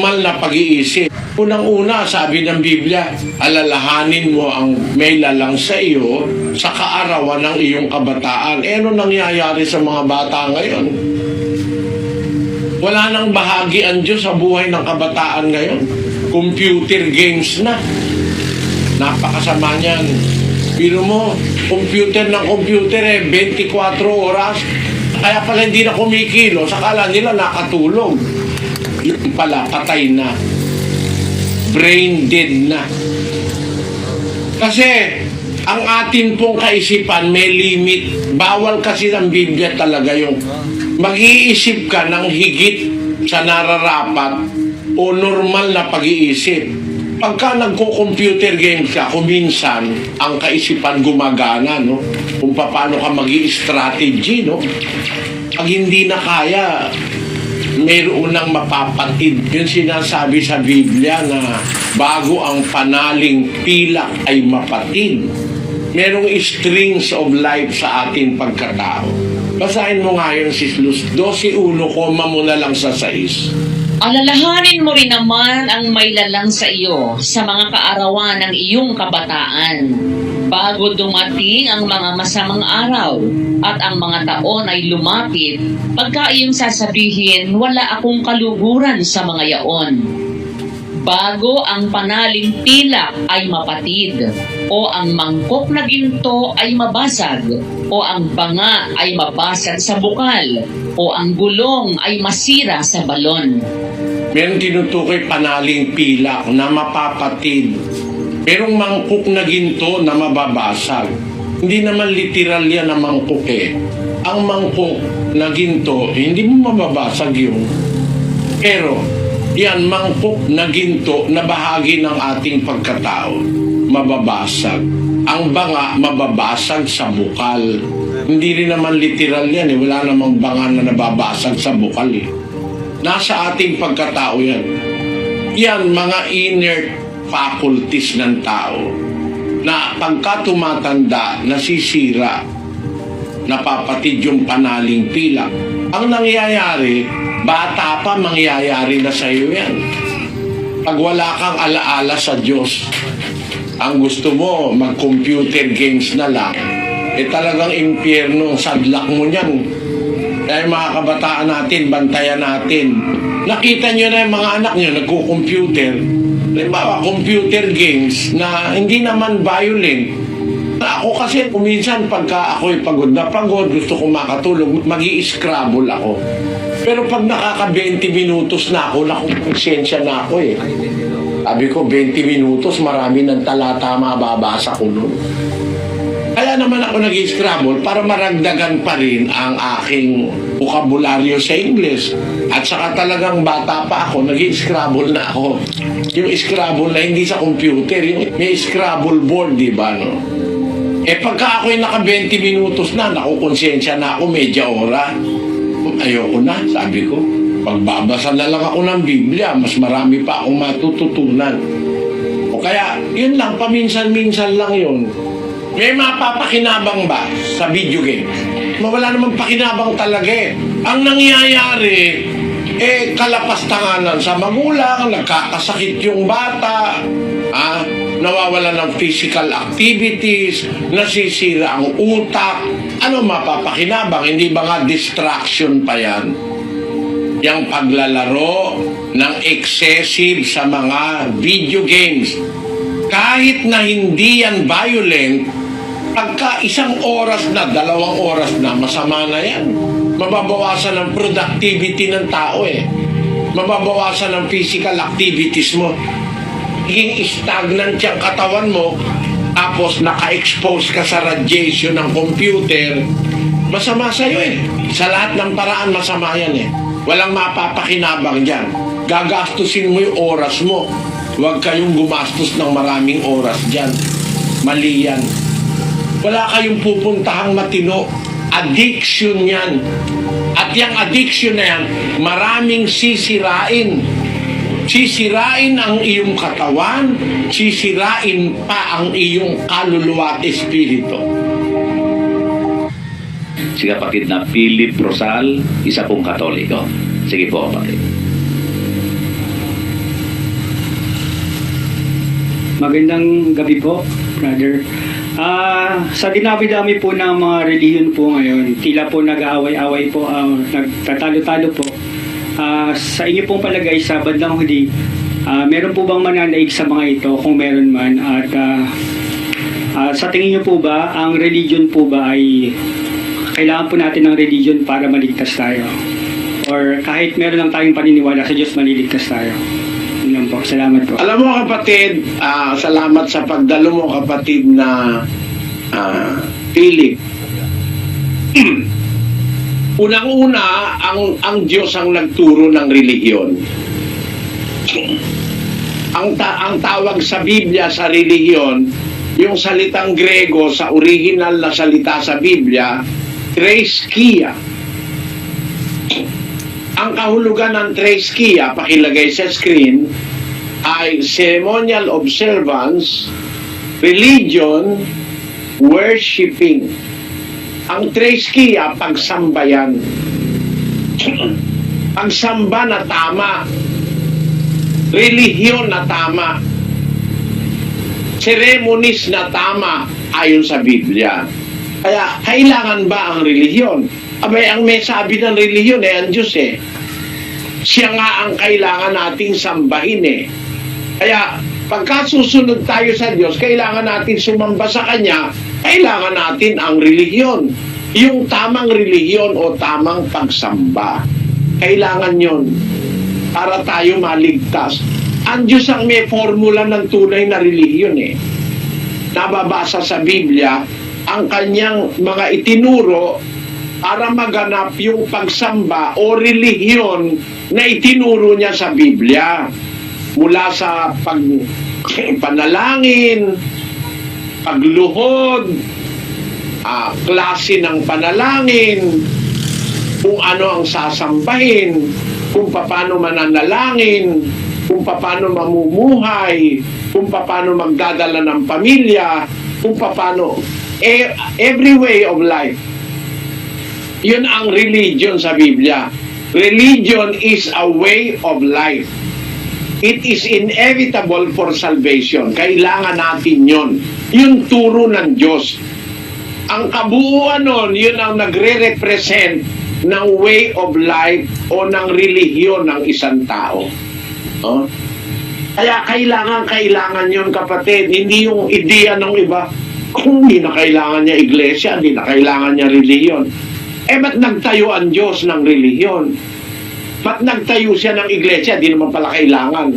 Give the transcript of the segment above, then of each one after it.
normal na pag-iisip. Unang-una, sabi ng Biblia, alalahanin mo ang may lalang sa iyo sa kaarawan ng iyong kabataan. Ano nangyayari sa mga bata ngayon? Wala nang bahagi ang Diyos sa buhay ng kabataan ngayon. Computer games na. Napakasama niyan. Pero mo, computer 24 oras. Kaya pala hindi na kumikilo. Sakala nila nakatulog. Yun pala, patay na. Brain dead na. Kasi ang atin pong kaisipan may limit. Bawal kasi ng Biblia talaga yung mag-iisip ka ng higit sa nararapat o normal na pag-iisip. Pagka nagko-computer games ka, kuminsan ang kaisipan gumagana, no? Kung paano ka mag-i-strategy, no? Pag hindi na kaya, mayroon nang mapapatid. Yung sinasabi sa Biblia na bago ang panaling pilak ay mapatid, merong strings of life sa ating pagkatao. Basahin mo nga yun, Sis Luz. 12:1, koma mo na lang sa 6. Alalahanin mo rin naman ang may lalang sa iyo sa mga kaarawan ng iyong kabataan, bago dumating ang mga masamang araw at ang mga taon ay lumapit, pagka iyong sasabihin, wala akong kaluguran sa mga yaon. Bago ang panaling pilak ay mapatid, o ang mangkok na ginto ay mabasag, o ang banga ay mabasag sa bukal, o ang gulong ay masira sa balon. Meron tinutukoy panaling pilak na mapapatid. Merong mangkok na ginto na mababasag. Hindi naman literal yan na mangkok eh. Ang mangkok na ginto, hindi mo mababasag yun. Pero, yan mangkok na ginto na bahagi ng ating pagkatao, mababasag. Ang banga, mababasag sa bukal. Hindi rin naman literal yan eh. Wala namang banga na nababasag sa bukal eh. Nasa ating pagkatao yan. Yan, mga inner faculties ng tao na pagka tumatanda, nasisira, napapatid yung panaling pilak. Ang nangyayari, bata pa mangyayari na sa iyo yan. Pag wala kang alaala sa Diyos, ang gusto mo, mag-computer games na lang, eh talagang impyerno, sadlak mo niyan. Kaya mga kabataan natin, bantayan natin. Nakita nyo na yung mga anak nyo, nagko-computer. Halimbawa, computer games na hindi naman violent. Ako kasi, kuminsan pagka ako'y pagod na pagod, gusto kong makatulog, mag-i-scrabble ako. Pero pag nakaka-20 minutos na ako, nakukonsensya na ako eh. Sabi ko, 20 minutos, marami ng talata mababasa ko nun. Kaya naman ako nag-i-scrabble para maragdagan pa rin ang aking bokabularyo sa English. At saka talagang bata pa ako, nag-i-scrabble na ako. Yung scrabble na hindi sa computer, yung may scrabble board, di ba, no? Eh pagka ako'y naka 20 minutos na, nakukonsensya na ako, medya ora. Ayoko na, sabi ko. Pagbabasa na lang ako ng Biblia, mas marami pa akong matututunan. O kaya, yun lang, paminsan-minsan lang yun. May mapapakinabang ba sa video game? Mawala namang pakinabang talaga eh. Ang nangyayari, kalapastanganan sa magulang, nagkakasakit yung bata, nawawala ng physical activities, nasisira ang utak. Ano mapapakinabang? Hindi ba nga distraction pa yan? Yung paglalaro ng excessive sa mga video games. Kahit na hindi yan violent, pagka 1 oras na, 2 oras na, masama na yan. Mababawasan ang productivity ng tao eh. Mababawasan ang physical activities mo. Higing stagnant yung katawan mo, tapos naka-expose ka sa radiation ng computer, masama sa'yo eh. Sa lahat ng paraan, masama yan eh. Walang mapapakinabang dyan. Gagastusin mo yung oras mo. Huwag kayong gumastos ng maraming oras dyan. Mali yan. Wala kayong pupuntahang matino. Addiction yan. At yung addiction na yan, maraming sisirain. Sisirain ang iyong katawan, sisirain pa ang iyong kaluluwa at espiritu. Si kapatid na Philip Rosal, isa pong Katoliko. Sige po, kapatid. Magandang gabi po, brother. Sa dinami-dami po ng mga relihiyon po ngayon, tila po nag-aaway-away po, nagtatalo-talo po. Sa inyo pong palagay sa bandang huli, meron po bang mananaig sa mga ito kung meron man? At sa tingin niyo po ba, ang religion po ba ay kailangan po natin ng religion para maligtas tayo? Or kahit meron lang tayong paniniwala sa Diyos, maliligtas tayo? Yun lang po. Salamat po. Alam mo kapatid, salamat sa pagdalo mo kapatid na Philip. Unang-una, ang Diyos ang nagturo ng relihiyon. Ang tawag sa Biblia sa relihiyon, yung salitang Grego sa original na salita sa Biblia, threskia. Ang kahulugan ng threskia, pakilagay sa screen, ay ceremonial observance, religion, worshiping. Ang threskia, pagsambayan. Pagsamba na tama. Relihiyon na tama. Ceremonies na tama ayon sa Biblia. Kaya, kailangan ba ang relihiyon? Abay, ang may sabi ng relihiyon ang Diyos Siya nga ang kailangan nating sambahin Kaya, pagka susunod tayo sa Diyos, kailangan natin sumamba sa Kanya, kailangan natin ang relihiyon. Yung tamang relihiyon o tamang pagsamba. Kailangan yon para tayo maligtas. Ang Diyos ang may formula ng tunay na relihiyon Nababasa sa Biblia, ang Kanyang mga itinuro para maganap yung pagsamba o relihiyon na itinuro niya sa Biblia. Mula sa panalangin, pagluhod, klase ng panalangin, kung ano ang sasambahin, kung paano mananalangin, kung paano mamumuhay, kung paano magdadala ng pamilya, kung paano every way of life. Yun ang religion sa Biblia. Religion is a way of life. It is inevitable for salvation. Kailangan natin yun. Yung turo ng Diyos. Ang kabuuan nun, yun ang nagre-represent ng way of life o ng relihiyon ng isang tao. Kaya kailangan yun kapatid. Hindi yung ideya ng iba. Kung hindi na kailangan niya iglesia, hindi na kailangan niya relihiyon. Ba't nagtayo ang Diyos ng relihiyon? Ba't nagtayo siya ng iglesia? Di naman pala kailangan.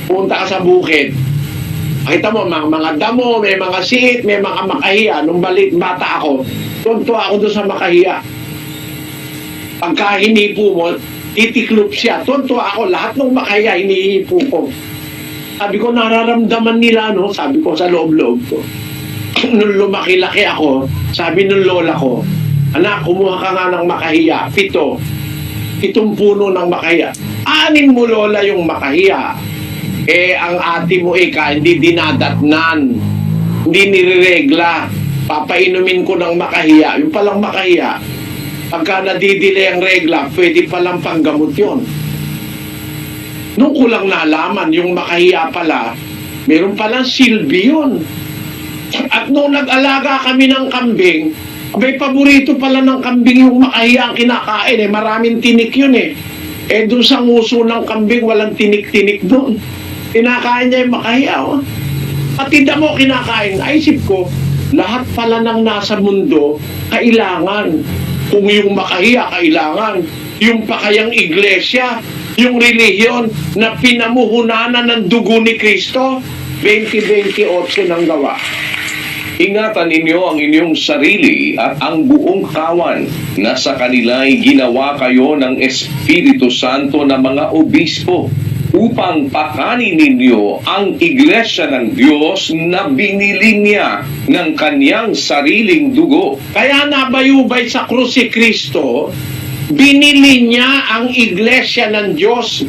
Punta ka sa bukid. Kita mo, mga damo, may mga siit, may mga makahiya. Nung bata ako, tuntua ako doon sa makahiya. Pagka hinipo mo, titiklop siya. Tuntua ako, lahat ng makahiya, hinihipo ko. Sabi ko, nararamdaman nila, no? Sabi ko sa loob-loob ko. Nung lumaki-laki ako, sabi nung lola ko, anak, kumuha ka nga ng makahiya. 7 puno ng makahiya. 6 mo lola yung makahiya. Ang ate mo hindi dinadatnan. Hindi nireregla. Papainumin ko ng makahiya. Yung palang makahiya, pagka nadidili ang regla, pwede palang panggamot yun. Nung ko lang nalaman, yung makahiya pala, meron palang silbi yun. At nung nag-alaga kami ng kambing, abay, paborito pala ng kambing yung makahiya ang kinakain maraming tinik yun doon sa nguso ng kambing, walang tinik-tinik doon. Kinakain niya yung makahiya Pati damo kinakain. Naisip ko, lahat pala ng nasa mundo, kailangan. Kung yung makahiya, kailangan. Yung pakayang iglesia, yung relihiyon na pinamuhunanan ng dugo ni Kristo, 20:28 ng gawa. Ingatan ninyo ang inyong sarili at ang buong kawan na sa kanila'y ginawa kayo ng Espiritu Santo na mga obispo upang pakanin ninyo ang iglesia ng Diyos na binili niya ng kanyang sariling dugo. Kaya nabayubay sa krus si Kristo, binili niya ang iglesia ng Diyos.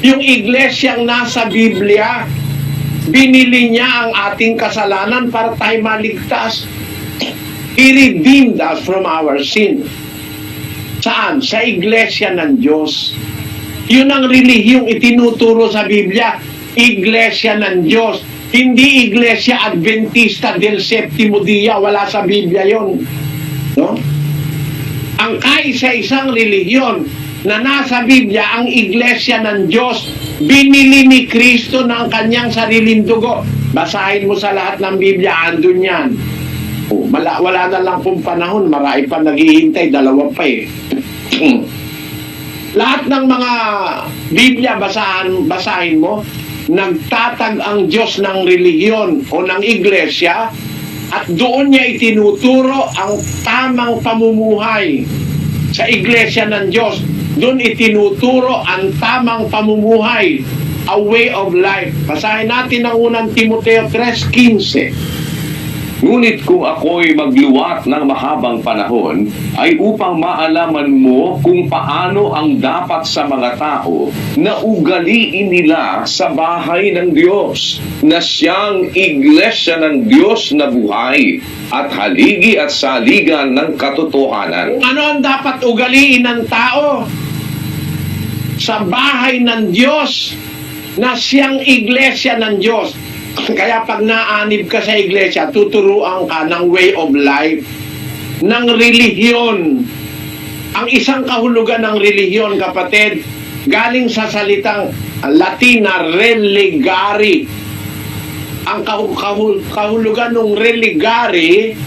Yung iglesyang nasa Biblia, binili niya ang ating kasalanan para tayo maligtas. He redeemed us from our sin. Saan? Sa iglesia ng Diyos. Yun ang relihiyong itinuturo sa Biblia. Iglesia ng Diyos. Hindi Iglesia Adventista del Septimo Dia, wala sa Biblia yon. No? Ang kaisa-isang relihiyon na nasa Biblia, ang Iglesia ng Diyos, binili ni Kristo ng kanyang sariling dugo. Basahin mo sa lahat ng Biblia, andun yan. Oh, wala na lang pong panahon, marami pa naghihintay, dalawa pa eh. Lahat ng mga Biblia, basahin mo, nagtatag ang Diyos ng relihiyon o ng iglesia at doon niya itinuturo ang tamang pamumuhay sa iglesia ng Diyos. Doon itinuturo ang tamang pamumuhay, a way of life. Basahin natin ang unang Timoteo 3:15. Ngunit kung ako'y magluwat ng mahabang panahon, ay upang maalaman mo kung paano ang dapat sa mga tao na ugaliin nila sa bahay ng Diyos, na siyang iglesia ng Diyos na buhay at haligi at saligan ng katotohanan. Ano ang dapat ugaliin ng tao sa bahay ng Diyos na siyang iglesia ng Diyos? Kaya pag naanib ka sa iglesia, tuturuan ka ng way of life, ng relihiyon. Ang isang kahulugan ng relihiyon, kapatid, galing sa salitang Latin na religare. Ang kahulugan ng religare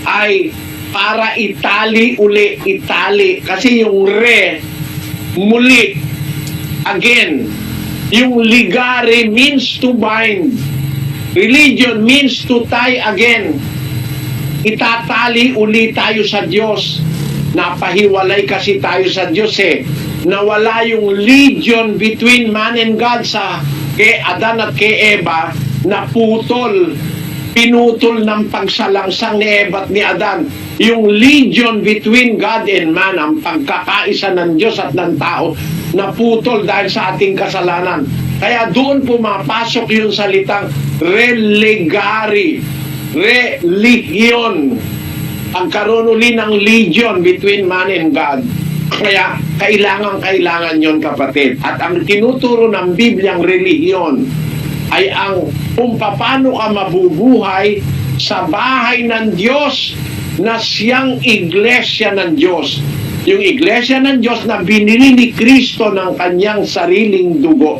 ay para itali uli, itali. Kasi yung re, muli, again. Yung ligare means to bind. Religion means to tie again. Itatali uli tayo sa Diyos. Napahiwalay kasi tayo sa Diyos eh. Nawala yung legion between man and God sa kay Adan at kay Eva, naputol. Pinutol ng pagsalangsang ni Eva at ni Adan. Yung legion between God and man, ang pagkakaisa ng Diyos at ng tao, naputol dahil sa ating kasalanan. Kaya doon pumapasok yung salitang religare, religion. Pagkaroon uli ng legion between man and God. Kaya kailangan yon, kapatid. At ang tinuturo ng Bibliang relihiyon ay ang kung paano ka mabubuhay sa bahay ng Diyos na siyang iglesia ng Diyos. Yung iglesia ng Diyos na binili ni Kristo ng kanyang sariling dugo.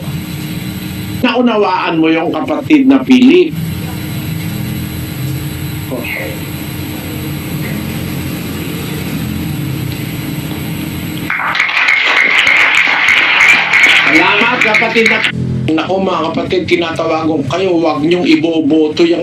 Naunawaan mo yung kapatid na pili. Salamat kapatid na... Naku mga kapatid, tinatawagan kayo, huwag niyong iboboto yung